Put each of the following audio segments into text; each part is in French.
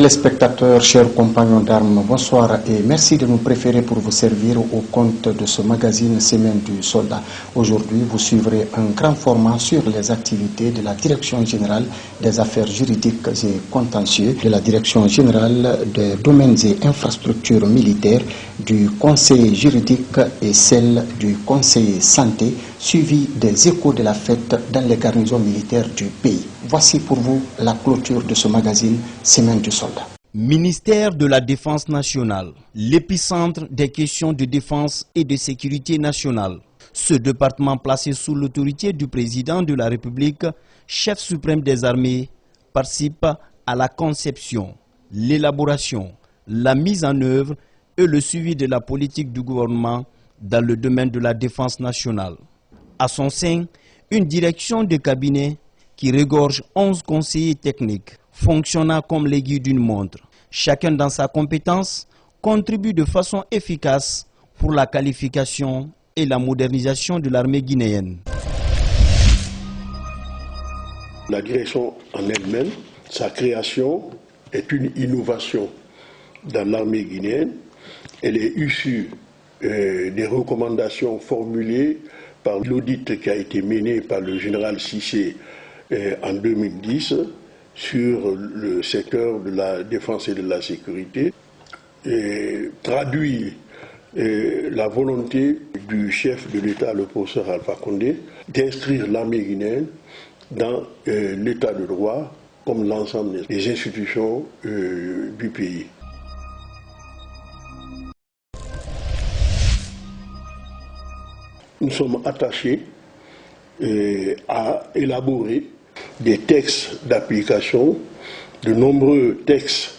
téléspectateurs, chers compagnons d'armes, bonsoir et merci de nous préférer pour vous servir au compte de ce magazine Semaine du Soldat. Aujourd'hui, vous suivrez un grand format sur les activités de la Direction générale des affaires juridiques et contentieux, de la Direction générale des domaines et infrastructures militaires, du conseiller juridique et celle du conseiller santé, suivi des échos de la fête dans les garnisons militaires du pays. Voici pour vous la clôture de ce magazine Semaine du Soldat. Ministère de la Défense nationale, l'épicentre des questions de défense et de sécurité nationale. Ce département placé sous l'autorité du président de la République, chef suprême des armées, participe à la conception, l'élaboration, la mise en œuvre et le suivi de la politique du gouvernement dans le domaine de la défense nationale. À son sein, une direction de cabinet qui regorge 11 conseillers techniques, fonctionnant comme l'aiguille d'une montre. Chacun dans sa compétence contribue de façon efficace pour la qualification et la modernisation de l'armée guinéenne. La direction en elle-même, sa création est une innovation dans l'armée guinéenne. Elle est issue des recommandations formulées par l'audit qui a été mené par le général Cissé en 2010 sur le secteur de la défense et de la sécurité, et traduit la volonté du chef de l'État, le professeur Alpha Condé, d'inscrire l'armée guinéenne dans l'État de droit comme l'ensemble des institutions du pays. Nous sommes attachés à élaborer des textes d'application, de nombreux textes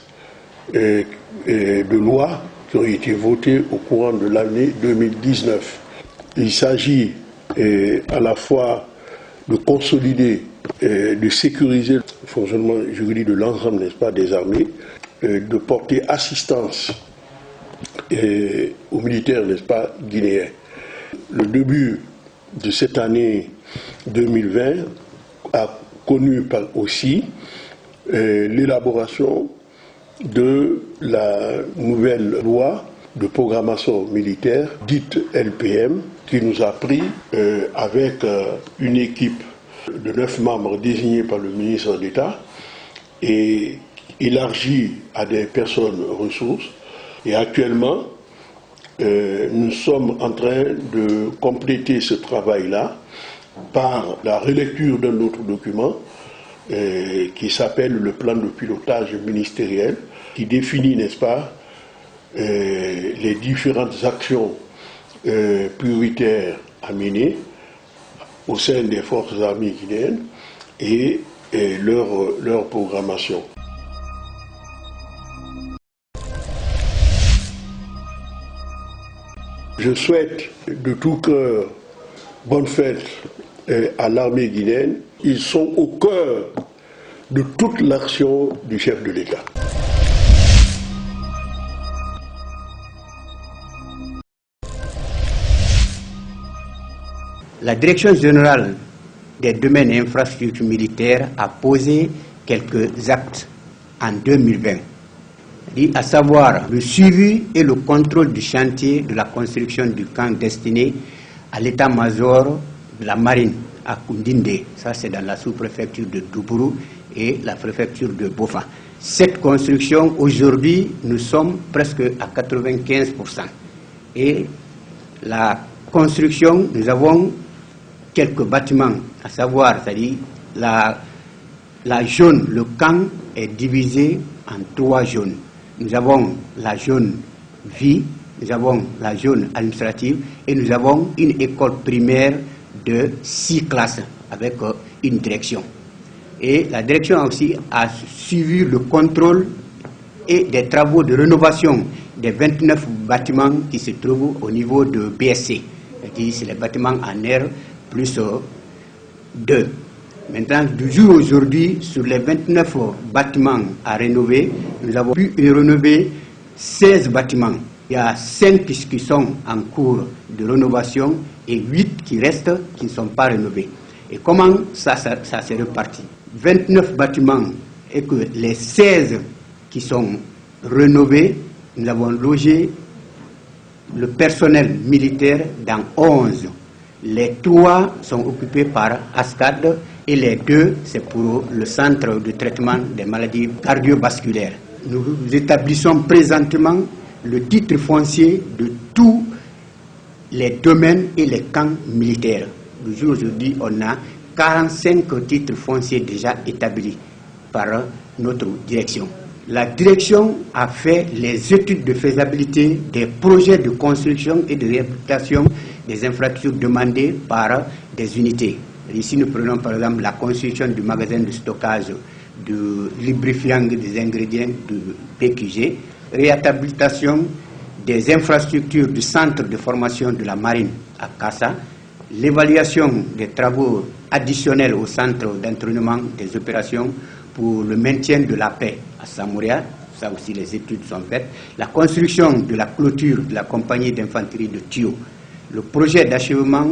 de loi qui ont été votés au courant de l'année 2019. Il s'agit à la fois de consolider, de sécuriser le fonctionnement juridique de l'ensemble, n'est-ce pas, des armées, de porter assistance aux militaires, n'est-ce pas, guinéens. Le début de cette année 2020 a connu aussi l'élaboration de la nouvelle loi de programmation militaire, dite LPM, qui nous a pris avec une équipe de 9 membres désignés par le ministre d'État et élargie à des personnes ressources. Et actuellement, nous sommes en train de compléter ce travail-là par la relecture d'un autre document qui s'appelle le plan de pilotage ministériel, qui définit, n'est-ce pas, les différentes actions prioritaires à mener au sein des forces armées guinéennes et leur programmation. Je souhaite de tout cœur bonne fête à l'armée guinéenne. Ils sont au cœur de toute l'action du chef de l'État. La Direction générale des domaines et infrastructures militaires a posé quelques actes en 2020. À savoir le suivi et le contrôle du chantier de la construction du camp destiné à l'état-major de la marine à Koundinde. Ça, c'est dans la sous-préfecture de Doubourou et la préfecture de Bofa. Cette construction, aujourd'hui, nous sommes presque à 95%. Et la construction, nous avons quelques bâtiments, à savoir, c'est-à-dire la zone, le camp est divisé en 3 zones. Nous avons la zone vie, nous avons la zone administrative et nous avons une école primaire de 6 classes avec une direction. Et la direction aussi a suivi le contrôle et des travaux de rénovation des 29 bâtiments qui se trouvent au niveau de BSC. C'est les bâtiments en R plus 2. Maintenant, du jour aujourd'hui, sur les 29 bâtiments à rénover, nous avons pu rénover 16 bâtiments. Il y a 5 qui sont en cours de rénovation et 8 qui restent, qui ne sont pas rénovés. Et comment ça s'est reparti? 29 bâtiments et que les 16 qui sont rénovés. Nous avons logé le personnel militaire dans 11. Les 3 sont occupés par ASCAD et les 2, c'est pour le centre de traitement des maladies cardiovasculaires. Nous établissons présentement le titre foncier de tous les domaines et les camps militaires. Aujourd'hui, on a 45 titres fonciers déjà établis par notre direction. La direction a fait les études de faisabilité des projets de construction et de réhabilitation des infrastructures demandées par des unités. Ici, nous prenons par exemple la construction du magasin de stockage de lubrifiant des ingrédients de PQG, réhabilitation des infrastructures du centre de formation de la marine à Kassa, l'évaluation des travaux additionnels au centre d'entraînement des opérations pour le maintien de la paix à Samouria, ça aussi les études sont faites, la construction de la clôture de la compagnie d'infanterie de Thio, le projet d'achèvement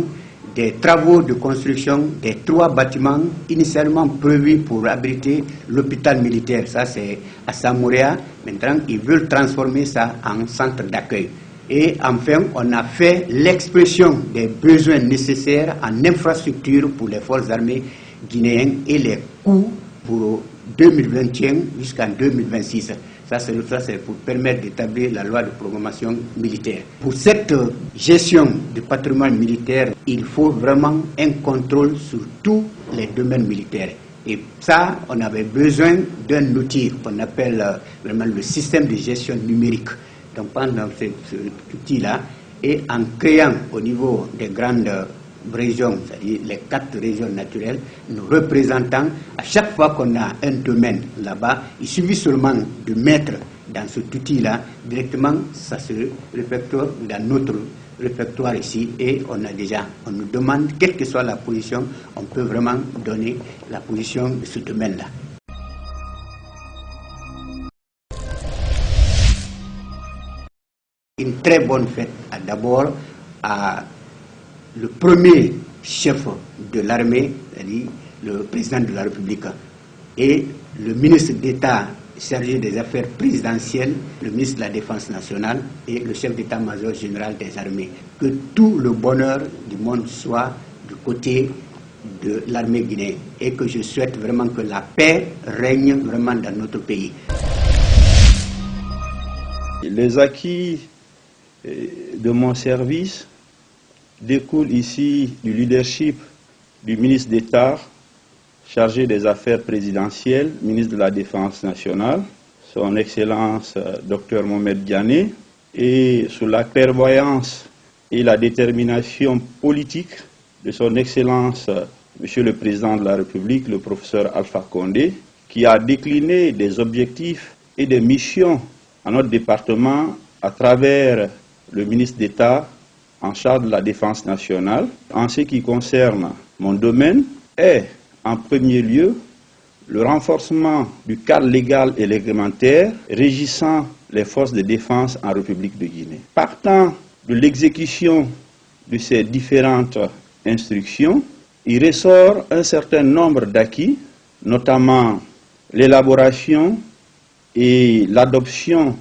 des travaux de construction des 3 bâtiments initialement prévus pour abriter l'hôpital militaire, ça c'est à Samouria, maintenant ils veulent transformer ça en centre d'accueil. Et enfin, on a fait l'expression des besoins nécessaires en infrastructure pour les forces armées guinéennes et les coûts pour 2021 jusqu'en 2026. Ça, c'est pour permettre d'établir la loi de programmation militaire. Pour cette gestion du patrimoine militaire, il faut vraiment un contrôle sur tous les domaines militaires. Et ça, on avait besoin d'un outil qu'on appelle vraiment le système de gestion numérique. Donc pendant cet outil-là, et en créant au niveau des grandes régions, c'est-à-dire les 4 régions naturelles, nous représentons, à chaque fois qu'on a un domaine là-bas, il suffit seulement de mettre dans cet outil-là, directement, ça se répertoire dans notre répertoire ici, et on nous demande, quelle que soit la position, on peut vraiment donner la position de ce domaine-là. Une très bonne fête d'abord à le premier chef de l'armée, c'est-à-dire le président de la République, et le ministre d'État chargé des affaires présidentielles, le ministre de la Défense nationale et le chef d'état-major général des armées. Que tout le bonheur du monde soit du côté de l'armée guinéenne et que je souhaite vraiment que la paix règne vraiment dans notre pays. Les acquis de mon service découle ici du leadership du ministre d'État chargé des affaires présidentielles, ministre de la Défense nationale, son Excellence Dr Mohamed Diané, et sous la clairvoyance et la détermination politique de son Excellence Monsieur le Président de la République, le professeur Alpha Condé, qui a décliné des objectifs et des missions à notre département à travers le ministre d'État en charge de la défense nationale. En ce qui concerne mon domaine, est en premier lieu le renforcement du cadre légal et réglementaire régissant les forces de défense en République de Guinée. Partant de l'exécution de ces différentes instructions, il ressort un certain nombre d'acquis, notamment l'élaboration et l'adoption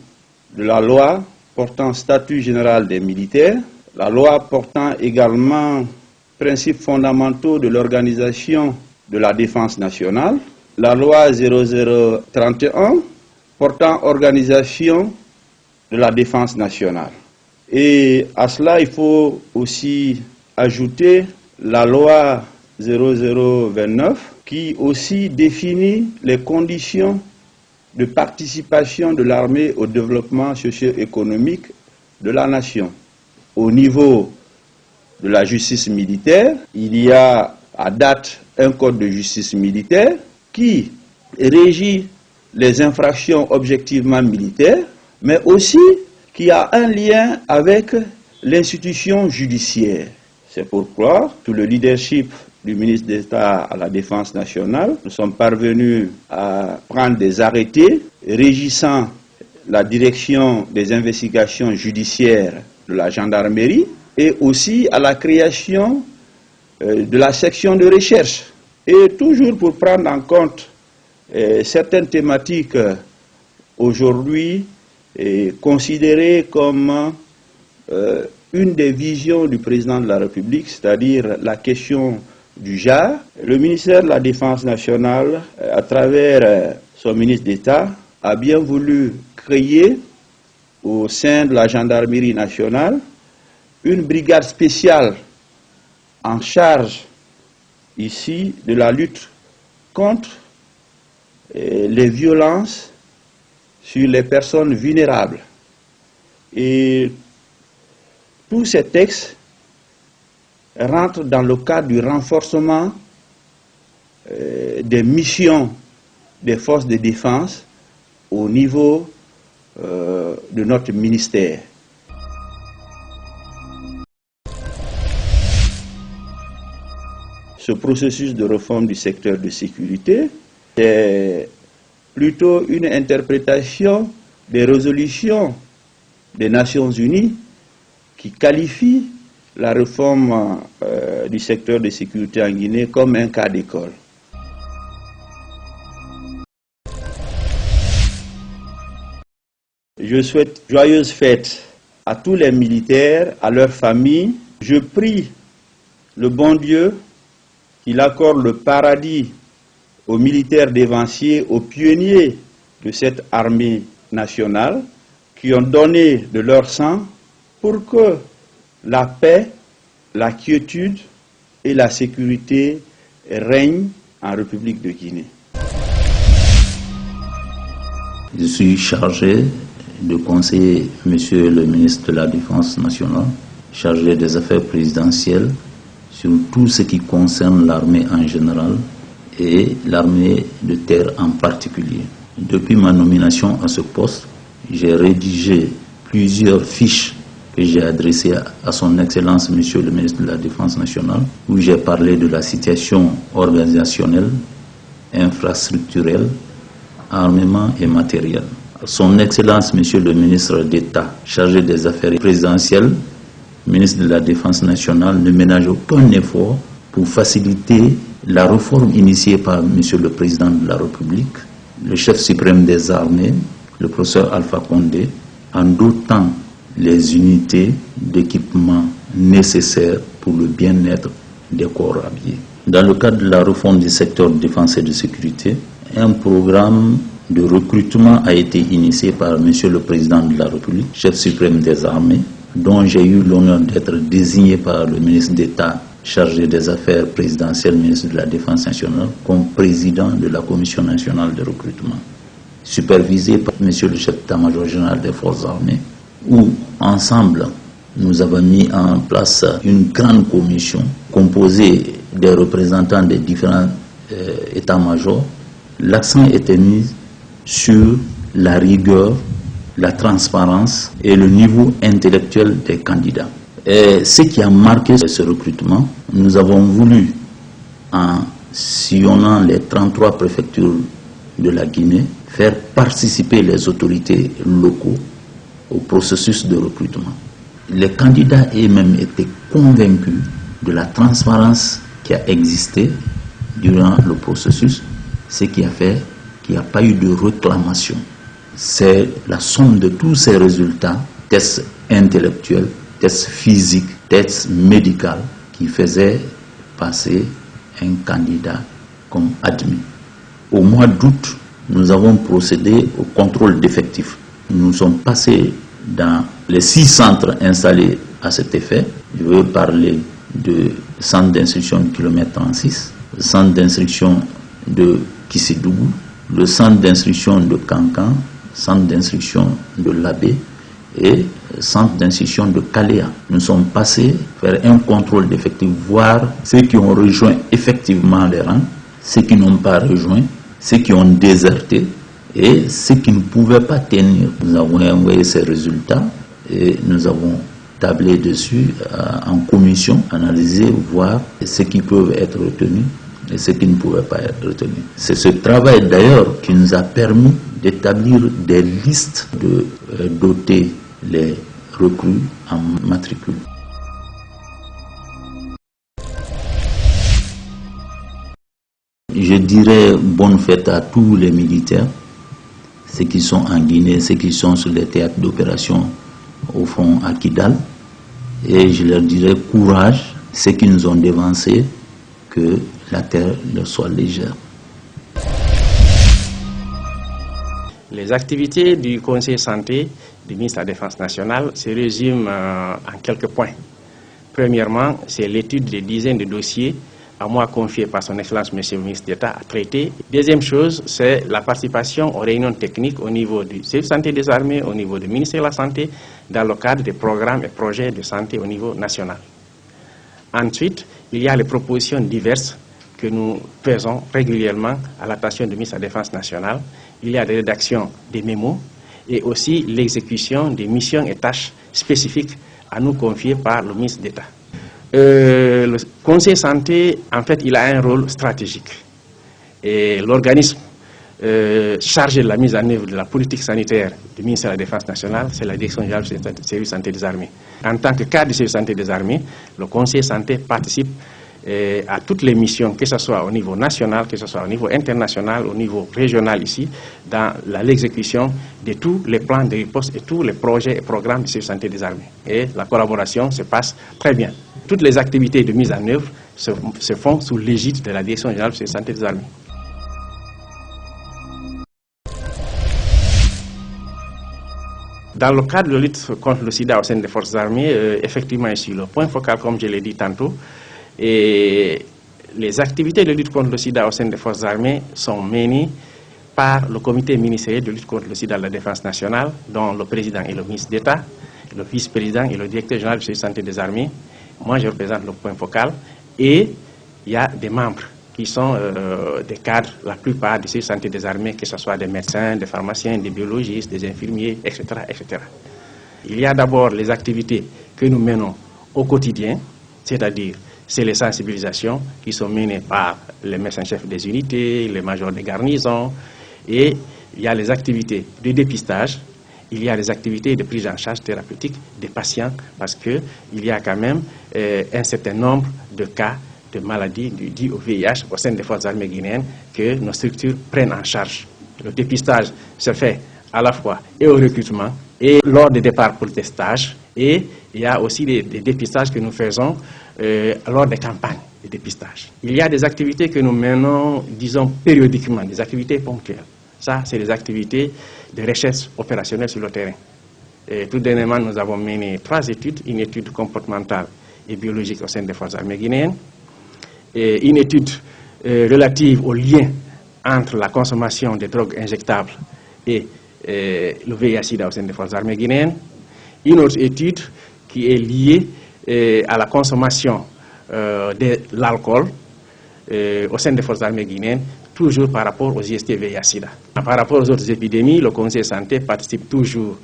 de la loi portant statut général des militaires, la loi portant également principes fondamentaux de l'organisation de la défense nationale, la loi 0031 portant organisation de la défense nationale. Et à cela, il faut aussi ajouter la loi 0029 qui aussi définit les conditions de participation de l'armée au développement socio-économique de la nation. Au niveau de la justice militaire, il y a à date un code de justice militaire qui régit les infractions objectivement militaires, mais aussi qui a un lien avec l'institution judiciaire. C'est pourquoi, sous le leadership du ministre d'État à la Défense nationale, nous sommes parvenus à prendre des arrêtés régissant la direction des investigations judiciaires de la gendarmerie et aussi à la création de la section de recherche. Et toujours pour prendre en compte certaines thématiques aujourd'hui considérée comme une des visions du président de la République, c'est-à-dire la question du genre. Le ministère de la Défense nationale, à travers son ministre d'État, a bien voulu créer au sein de la gendarmerie nationale une brigade spéciale en charge ici de la lutte contre les violences sur les personnes vulnérables. Et tous ces textes rentrent dans le cadre du renforcement des missions des forces de défense au niveau de notre ministère. Ce processus de réforme du secteur de sécurité est plutôt une interprétation des résolutions des Nations Unies qui qualifient la réforme du secteur de sécurité en Guinée comme un cas d'école. Je souhaite joyeuses fêtes à tous les militaires, à leurs familles. Je prie le bon Dieu qu'il accorde le paradis aux militaires dévanciers, aux pionniers de cette armée nationale qui ont donné de leur sang pour que la paix, la quiétude et la sécurité règnent en République de Guinée. Je suis chargé de conseiller Monsieur le ministre de la Défense nationale, chargé des affaires présidentielles, sur tout ce qui concerne l'armée en général et l'armée de terre en particulier. Depuis ma nomination à ce poste, j'ai rédigé plusieurs fiches que j'ai adressées à son Excellence Monsieur le ministre de la Défense nationale, où j'ai parlé de la situation organisationnelle, infrastructurelle, armement et matériel. Son Excellence Monsieur le ministre d'État, chargé des affaires présidentielles, ministre de la Défense nationale, ne ménage aucun effort pour faciliter la réforme initiée par Monsieur le Président de la République, le chef suprême des armées, le professeur Alpha Condé, en dotant les unités d'équipement nécessaires pour le bien-être des corps habillés. Dans le cadre de la réforme du secteur de défense et de sécurité, un programme de recrutement a été initié par Monsieur le Président de la République, chef suprême des armées, dont j'ai eu l'honneur d'être désigné par le ministre d'État chargé des affaires présidentielles, ministre de la Défense nationale, comme président de la Commission nationale de recrutement, supervisé par Monsieur le chef d'état-major général des forces armées, où ensemble nous avons mis en place une grande commission composée des représentants des différents états-majors. L'accent était mis sur la rigueur, la transparence et le niveau intellectuel des candidats. Et ce qui a marqué ce recrutement, nous avons voulu, en sillonnant les 33 préfectures de la Guinée, faire participer les autorités locaux au processus de recrutement. Les candidats eux-mêmes étaient convaincus de la transparence qui a existé durant le processus, ce qui a fait qu'il n'y a pas eu de réclamation. C'est la somme de tous ces résultats, tests intellectuels, tests physiques, tests médicaux, qui faisaient passer un candidat comme admis. Au mois d'août, nous avons procédé au contrôle d'effectifs. Nous sommes passés dans les 6 centres installés à cet effet. Je veux parler de centre d'instruction du kilomètre 36, le centre d'instruction de Kissidougou, le centre d'instruction de Kankan, centre d'instruction de Labé et centre d'instruction de Kaléa. Nous sommes passés faire un contrôle d'effectifs, voir ceux qui ont rejoint effectivement les rangs, ceux qui n'ont pas rejoint, ceux qui ont déserté et ceux qui ne pouvaient pas tenir. Nous avons envoyé ces résultats et nous avons tablé dessus en commission, analyser, voir ce qui peut être retenu et ce qui ne pouvait pas être retenu. C'est ce travail d'ailleurs qui nous a permis d'établir des listes, de doter les recrues en matricule. Je dirais bonne fête à tous les militaires. ceux qui sont en Guinée, ceux qui sont sur les théâtres d'opération au fond à Kidal. Et je leur dirais courage, ceux qui nous ont dévancés, que la terre leur soit légère. Les activités du Conseil santé du ministre de la Défense nationale se résument en quelques points. Premièrement, c'est l'étude des dizaines de dossiers à moi confiés par son Excellence Monsieur le ministre d'État à traiter. Deuxième chose, c'est la participation aux réunions techniques au niveau du service de santé des armées, au niveau du ministère de la Santé, dans le cadre des programmes et projets de santé au niveau national. Ensuite, il y a les propositions diverses que nous faisons régulièrement à l'attention du ministre de la Défense nationale. Il y a des rédactions des mémos et aussi l'exécution des missions et tâches spécifiques à nous confier par le ministre d'État. Le Conseil santé, en fait, il a un rôle stratégique. Et l'organisme chargé de la mise en œuvre de la politique sanitaire du ministère de la Défense nationale, c'est la Direction générale du service de santé des armées. En tant que cadre du service de santé des armées, le Conseil santé participe à toutes les missions, que ce soit au niveau national, que ce soit au niveau international, au niveau régional ici, dans l'exécution de tous les plans de riposte et tous les projets et programmes du service de santé des armées. Et la collaboration se passe très bien. Toutes les activités de mise en œuvre se font sous l'égide de la Direction générale du service de santé des armées. Dans le cadre de la lutte contre le sida au sein des forces armées, effectivement, ici, le point focal, comme je l'ai dit tantôt, et les activités de lutte contre le sida au sein des forces armées sont menées par le comité ministériel de lutte contre le sida de la Défense nationale, dont le président est le ministre d'État, le vice-président et le directeur général du service de santé des armées. Moi, je représente le point focal et il y a des membres qui sont des cadres, la plupart du service de santé des armées, que ce soit des médecins, des pharmaciens, des biologistes, des infirmiers, etc., etc. Il y a d'abord les activités que nous menons au quotidien, c'est-à-dire c'est les sensibilisations qui sont menées par les médecins-chefs des unités, les majors des garnisons, et il y a les activités de dépistage, il y a les activités de prise en charge thérapeutique des patients, parce qu'il y a quand même un certain nombre de cas de maladies dues au VIH au sein des forces armées guinéennes que nos structures prennent en charge. Le dépistage se fait à la fois et au recrutement et lors des départs pour des stages, et il y a aussi des dépistages que nous faisons lors des campagnes de dépistage. Il y a des activités que nous menons, disons, périodiquement, des activités ponctuelles. Ça, c'est des activités de recherche opérationnelle sur le terrain. Et tout dernièrement, nous avons mené 3 études, une étude comportementale et biologique au sein des forces armées guinéennes, et une étude relative au lien entre la consommation de drogues injectables et le VIH-Sida au sein des forces armées guinéennes, une autre étude qui est liée à la consommation de l'alcool au sein des forces armées guinéennes, toujours par rapport aux IST VIH-Sida. Par rapport aux autres épidémies, le Conseil santé participe toujours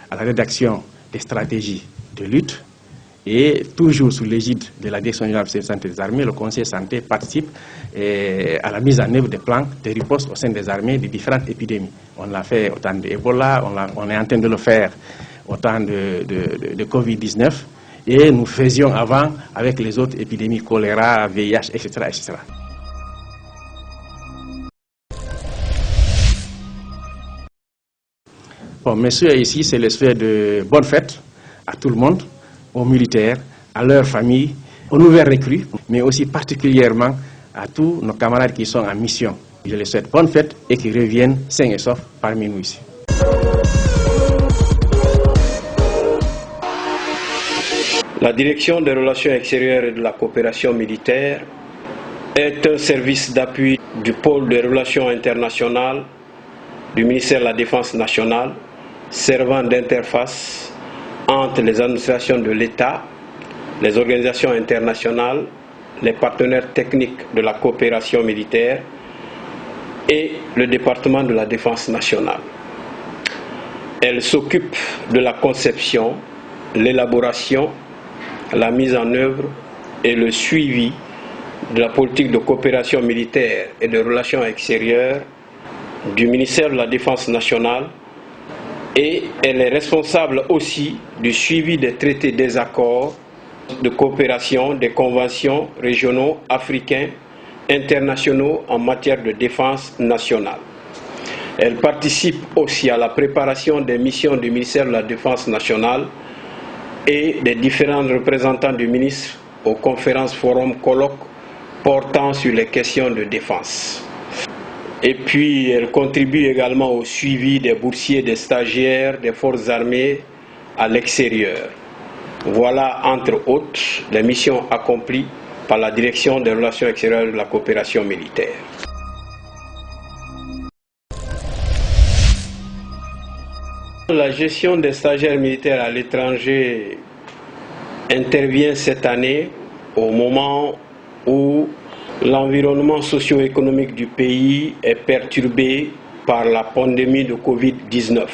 à la rédaction des stratégies de lutte et toujours sous l'égide de la Direction générale du service de santé des armées, le Conseil santé participe à la mise en œuvre des plans de riposte au sein des armées de différentes épidémies. On l'a fait au temps de Ebola, on est en train de le faire au temps de Covid-19 et nous faisions avant avec les autres épidémies, choléra, VIH, etc., etc. Bon, messieurs, ici, c'est le souhait de bonne fête à tout le monde, aux militaires, à leurs familles, aux nouvelles recrues, mais aussi particulièrement à tous nos camarades qui sont en mission. Je les souhaite bonne fête et qu'ils reviennent sains et saufs parmi nous ici. La Direction des relations extérieures et de la coopération militaire est un service d'appui du pôle des relations internationales du ministère de la Défense nationale, servant d'interface entre les administrations de l'État, les organisations internationales, les partenaires techniques de la coopération militaire et le département de la Défense nationale. Elle s'occupe de la conception, l'élaboration, la mise en œuvre et le suivi de la politique de coopération militaire et de relations extérieures du ministère de la Défense nationale, et elle est responsable aussi du suivi des traités, des accords de coopération, des conventions régionaux, africains, internationaux en matière de défense nationale. Elle participe aussi à la préparation des missions du ministère de la Défense nationale et des différents représentants du ministre aux conférences, forums, colloques portant sur les questions de défense. Et puis, elle contribue également au suivi des boursiers, des stagiaires des forces armées à l'extérieur. Voilà, entre autres, les missions accomplies par la Direction des relations extérieures et de la coopération militaire. La gestion des stagiaires militaires à l'étranger intervient cette année au moment où l'environnement socio-économique du pays est perturbé par la pandémie de Covid-19.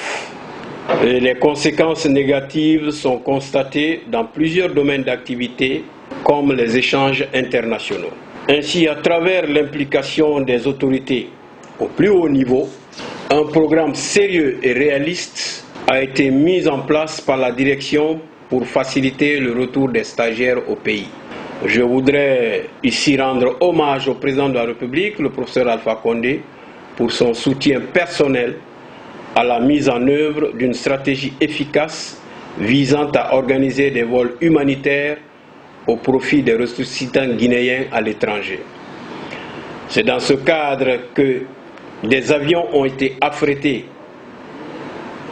Les conséquences négatives sont constatées dans plusieurs domaines d'activité, comme les échanges internationaux. Ainsi, à travers l'implication des autorités au plus haut niveau, un programme sérieux et réaliste a été mis en place par la direction pour faciliter le retour des stagiaires au pays. Je voudrais ici rendre hommage au président de la République, le professeur Alpha Condé, pour son soutien personnel à la mise en œuvre d'une stratégie efficace visant à organiser des vols humanitaires au profit des ressuscitants guinéens à l'étranger. C'est dans ce cadre que des avions ont été affrétés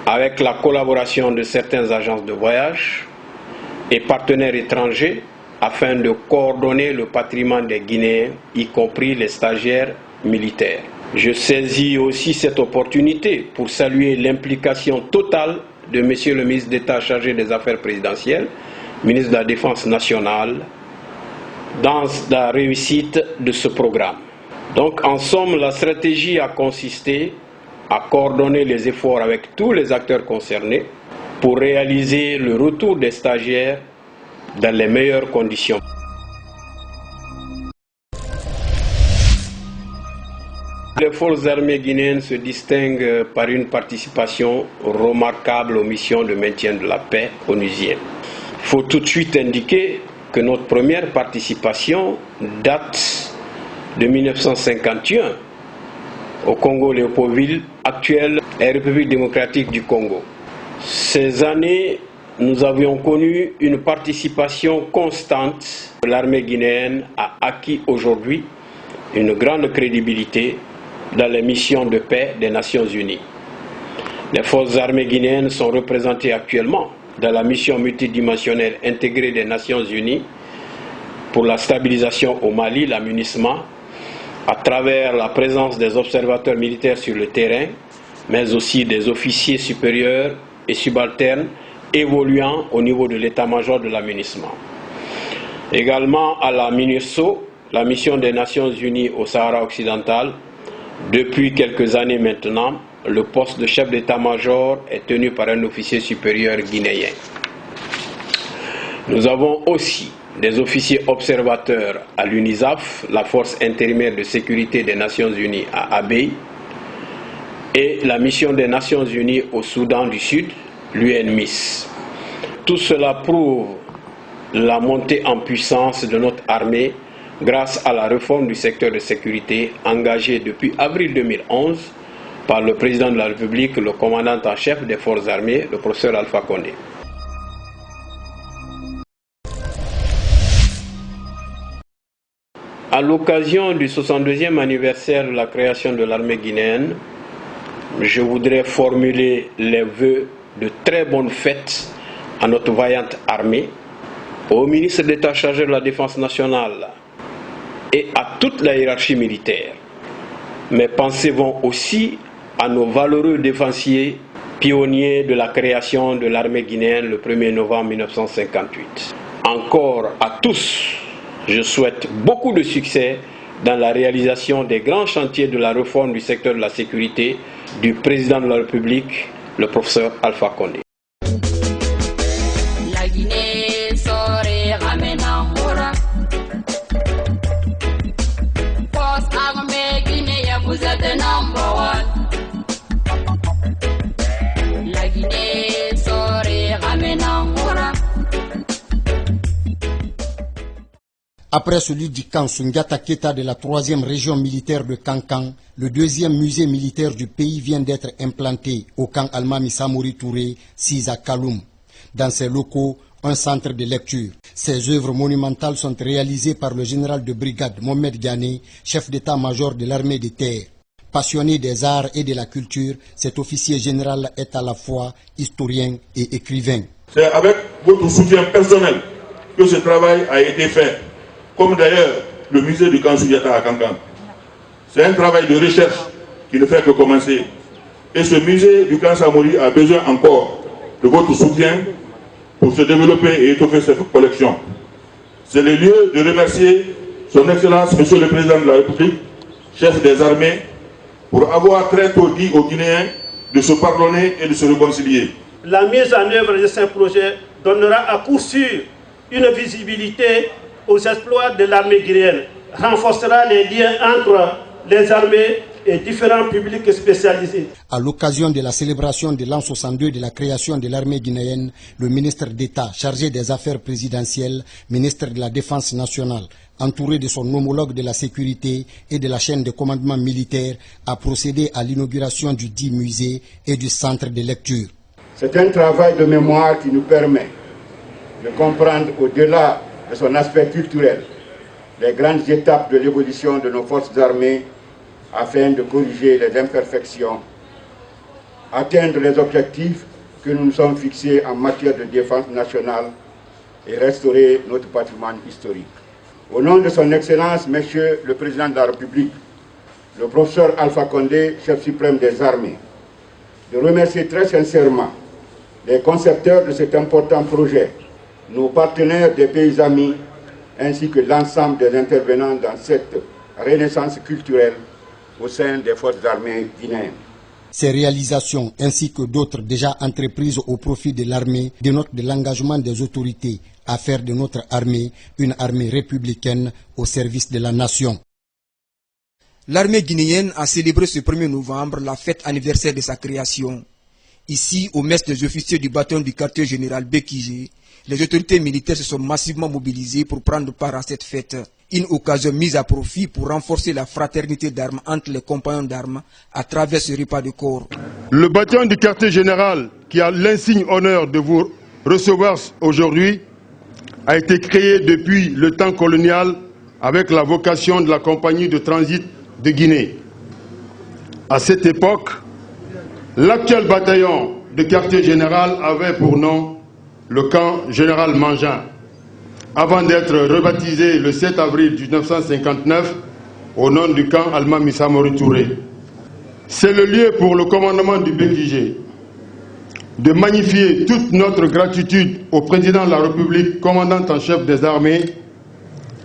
avec la collaboration de certaines agences de voyage et partenaires étrangers afin de coordonner le patrimoine des Guinéens, y compris les stagiaires militaires. Je saisis aussi cette opportunité pour saluer l'implication totale de Monsieur le ministre d'État chargé des Affaires présidentielles, ministre de la Défense nationale, dans la réussite de ce programme. Donc, en somme, la stratégie a consisté à coordonner les efforts avec tous les acteurs concernés pour réaliser le retour des stagiaires dans les meilleures conditions. Les forces armées guinéennes se distinguent par une participation remarquable aux missions de maintien de la paix onusienne. Il faut tout de suite indiquer que notre première participation date de 1951 au Congo-Léopoldville, actuelle République démocratique du Congo. Ces années, nous avions connu une participation constante. L'armée guinéenne a acquis aujourd'hui une grande crédibilité dans les missions de paix des Nations Unies. Les forces armées guinéennes sont représentées actuellement dans la mission multidimensionnelle intégrée des Nations Unies pour la stabilisation au Mali, la MINUSMA, à travers la présence des observateurs militaires sur le terrain, mais aussi des officiers supérieurs et subalternes évoluant au niveau de l'état-major de la MINUSMA. Également à la MINUSO, la mission des Nations Unies au Sahara occidental. Depuis quelques années maintenant, le poste de chef d'état-major est tenu par un officier supérieur guinéen. Nous avons aussi des officiers observateurs à l'UNISAF, la force intérimaire de sécurité des Nations Unies à Abyei, et la mission des Nations Unies au Soudan du Sud, l'UNMISS. Tout cela prouve la montée en puissance de notre armée grâce à la réforme du secteur de sécurité engagée depuis avril 2011 par le président de la République, le commandant en chef des forces armées, le professeur Alpha Condé. À l'occasion du 62e anniversaire de la création de l'armée guinéenne, je voudrais formuler les vœux de très bonnes fêtes à notre vaillante armée, au ministre d'État chargé de la Défense nationale et à toute la hiérarchie militaire. Mes pensées vont aussi à nos valeureux défensiers, pionniers de la création de l'armée guinéenne le 1er novembre 1958. Encore à tous, je souhaite beaucoup de succès dans la réalisation des grands chantiers de la réforme du secteur de la sécurité du président de la République, le professeur Alpha Condé. La Guinée serait ramenée en Hora. Force armée guinéenne, vous êtes number one. La Guinée serait ramenée en Hora. Après celui du camp Sundiata Keita de la 3e région militaire de Kankan, le 2e musée militaire du pays vient d'être implanté au camp Almami Samori Touré, 6 à Kaloum. Dans ces locaux, un centre de lecture. Ces œuvres monumentales sont réalisées par le général de brigade Mohamed Ghané, chef d'état-major de l'armée de terre. Passionné des arts et de la culture, cet officier général est à la fois historien et écrivain. C'est avec votre soutien personnel que ce travail a été fait, comme d'ailleurs le musée du camp Sundiata à Kankan. C'est un travail de recherche qui ne fait que commencer. Et ce musée du camp Samori a besoin encore de votre soutien pour se développer et étoffer cette collection. C'est le lieu de remercier son Excellence, Monsieur le Président de la République, chef des armées, pour avoir très tôt dit aux Guinéens de se pardonner et de se réconcilier. La mise en œuvre de ces projets donnera à coup sûr une visibilité aux exploits de l'armée guinéenne, renforcera les liens entre les armées et différents publics spécialisés. À l'occasion de la célébration de l'an 62 de la création de l'armée guinéenne, le ministre d'État chargé des affaires présidentielles, ministre de la Défense nationale, entouré de son homologue de la sécurité et de la chaîne de commandement militaire, a procédé à l'inauguration du dit musée et du centre de lecture. C'est un travail de mémoire qui nous permet de comprendre au-delà de son aspect culturel les grandes étapes de l'évolution de nos forces armées afin de corriger les imperfections, atteindre les objectifs que nous nous sommes fixés en matière de défense nationale et restaurer notre patrimoine historique. Au nom de son Excellence, Monsieur le Président de la République, le professeur Alpha Condé, chef suprême des armées, de remercier très sincèrement les concepteurs de cet important projet, nos partenaires des pays amis, ainsi que l'ensemble des intervenants dans cette renaissance culturelle au sein des forces armées guinéennes. Ces réalisations, ainsi que d'autres déjà entreprises au profit de l'armée, dénotent de l'engagement des autorités à faire de notre armée une armée républicaine au service de la nation. L'armée guinéenne a célébré ce 1er novembre la fête anniversaire de sa création. Ici, au mess des officiers du bataillon du quartier général Bekije, les autorités militaires se sont massivement mobilisées pour prendre part à cette fête. Une occasion mise à profit pour renforcer la fraternité d'armes entre les compagnons d'armes à travers ce repas de corps. Le bataillon du quartier général, qui a l'insigne honneur de vous recevoir aujourd'hui, a été créé depuis le temps colonial avec la vocation de la compagnie de transit de Guinée. À cette époque, l'actuel bataillon de quartier général avait pour nom le camp général Mangin, avant d'être rebaptisé le 7 avril 1959 au nom du camp Almami Samori Touré. C'est le lieu pour le commandement du Bekije de magnifier toute notre gratitude au président de la République, commandant en chef des armées,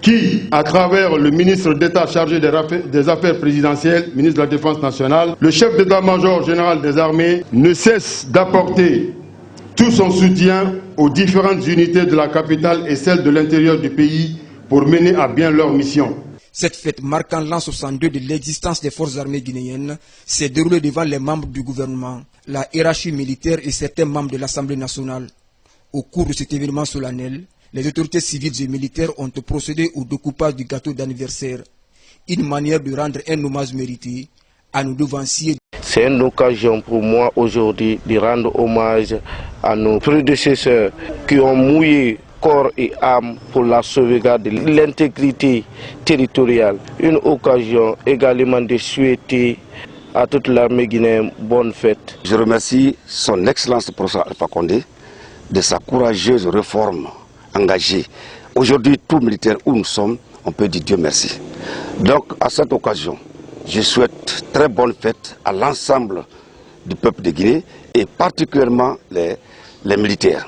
qui, à travers le ministre d'État chargé des affaires présidentielles, ministre de la Défense nationale, le chef d'état-major général des armées, ne cesse d'apporter tout son soutien aux différentes unités de la capitale et celles de l'intérieur du pays pour mener à bien leur mission. Cette fête marquant l'an 62 de l'existence des forces armées guinéennes s'est déroulée devant les membres du gouvernement, la hiérarchie militaire et certains membres de l'Assemblée nationale. Au cours de cet événement solennel, les autorités civiles et militaires ont procédé au découpage du gâteau d'anniversaire, une manière de rendre un hommage mérité à nos devanciers. C'est une occasion pour moi aujourd'hui de rendre hommage à nos prédécesseurs qui ont mouillé corps et âme pour la sauvegarde de l'intégrité territoriale. Une occasion également de souhaiter à toute l'armée guinéenne bonne fête. Je remercie son Excellence le professeur Alpha Condé de sa courageuse réforme engagée. Aujourd'hui, tout militaire où nous sommes, on peut dire Dieu merci. Donc, à cette occasion, je souhaite très bonne fête à l'ensemble du peuple de Guinée et particulièrement les militaires.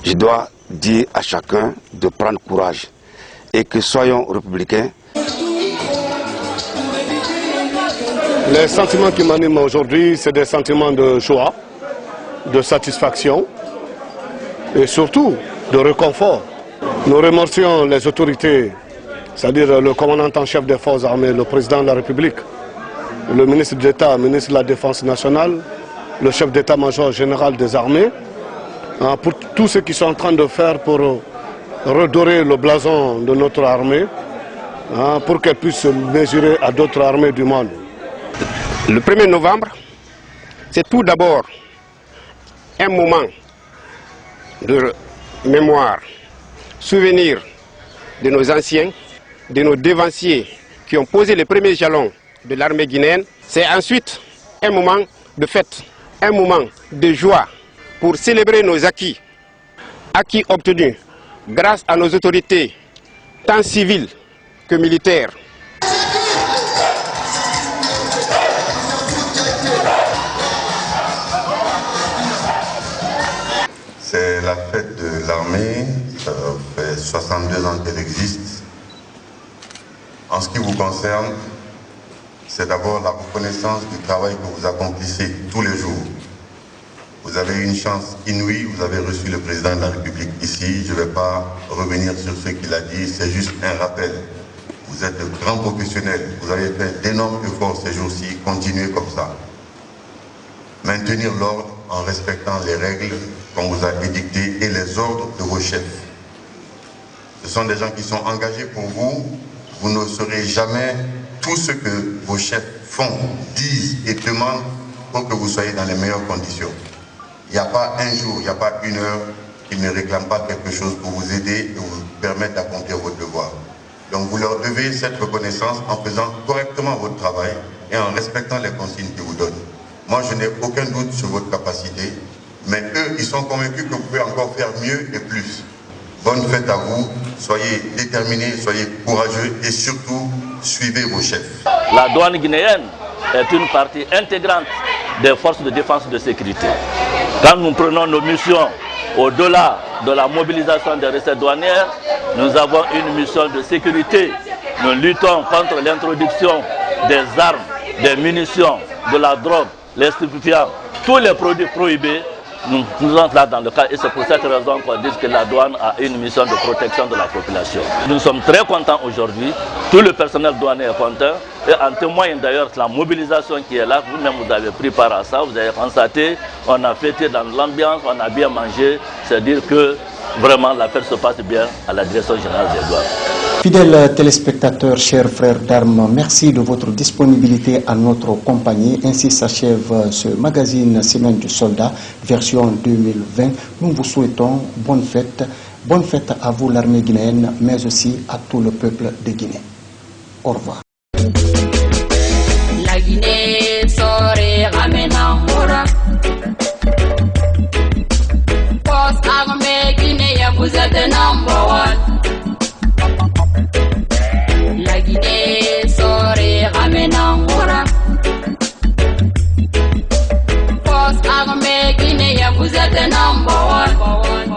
Je dois dire à chacun de prendre courage et que soyons républicains. Les sentiments qui m'animent aujourd'hui, c'est des sentiments de joie, de satisfaction et surtout de réconfort. Nous remercions les autorités, c'est-à-dire le commandant en chef des forces armées, le président de la République, le ministre d'État, ministre de la Défense nationale, le chef d'état-major général des armées, pour tout ce qu'ils sont en train de faire pour redorer le blason de notre armée pour qu'elle puisse se mesurer à d'autres armées du monde. Le 1er novembre, c'est tout d'abord un moment de mémoire, souvenir de nos anciens, de nos devanciers qui ont posé les premiers jalons de l'armée guinéenne. C'est ensuite un moment de fête, un moment de joie pour célébrer nos acquis obtenus grâce à nos autorités, tant civiles que militaires. C'est la fête de l'armée, ça fait 62 ans qu'elle existe. En ce qui vous concerne, c'est d'abord la reconnaissance du travail que vous accomplissez tous les jours. Vous avez eu une chance inouïe, vous avez reçu le président de la République ici. Je ne vais pas revenir sur ce qu'il a dit, c'est juste un rappel. Vous êtes de grands professionnels, vous avez fait d'énormes efforts ces jours-ci, continuez comme ça. Maintenir l'ordre en respectant les règles qu'on vous a édictées et les ordres de vos chefs. Ce sont des gens qui sont engagés pour vous. Vous ne saurez jamais tout ce que vos chefs font, disent et demandent pour que vous soyez dans les meilleures conditions. Il n'y a pas un jour, il n'y a pas une heure qu'ils ne réclament pas quelque chose pour vous aider et vous permettre d'accomplir votre devoir. Donc vous leur devez cette reconnaissance en faisant correctement votre travail et en respectant les consignes qu'ils vous donnent. Moi, je n'ai aucun doute sur votre capacité, mais eux, ils sont convaincus que vous pouvez encore faire mieux et plus. Bonne fête à vous, soyez déterminés, soyez courageux et surtout, suivez vos chefs. La douane guinéenne est une partie intégrante des forces de défense et de sécurité. Quand nous prenons nos missions au-delà de la mobilisation des recettes douanières, nous avons une mission de sécurité. Nous luttons contre l'introduction des armes, des munitions, de la drogue, les stupéfiants, tous les produits prohibés. Nous sommes là dans le cas et c'est pour cette raison qu'on dit que la douane a une mission de protection de la population. Nous sommes très contents aujourd'hui, tout le personnel douanier est content et en témoigne d'ailleurs la mobilisation qui est là. Vous-même vous avez pris part à ça, vous avez constaté, on a fêté dans l'ambiance, on a bien mangé, c'est-à-dire que vraiment la fête se passe bien à la direction générale des douanes. Fidèles téléspectateurs, chers frères d'armes, merci de votre disponibilité à notre compagnie. Ainsi s'achève ce magazine Semaine du Soldat, version 2020. Nous vous souhaitons bonne fête. Bonne fête à vous, l'armée guinéenne, mais aussi à tout le peuple de Guinée. Au revoir. La Guinée serait ramenant Post armée guinéenne, vous êtes number one. La Guinée serait ramenant Post armée guinéenne, vous êtes number one.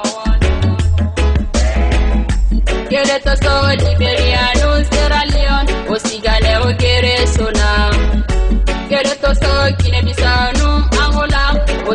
Querétaro, Libériano, Sierra Leone, au Sénégal, au Guinée-Bissau, Angola, au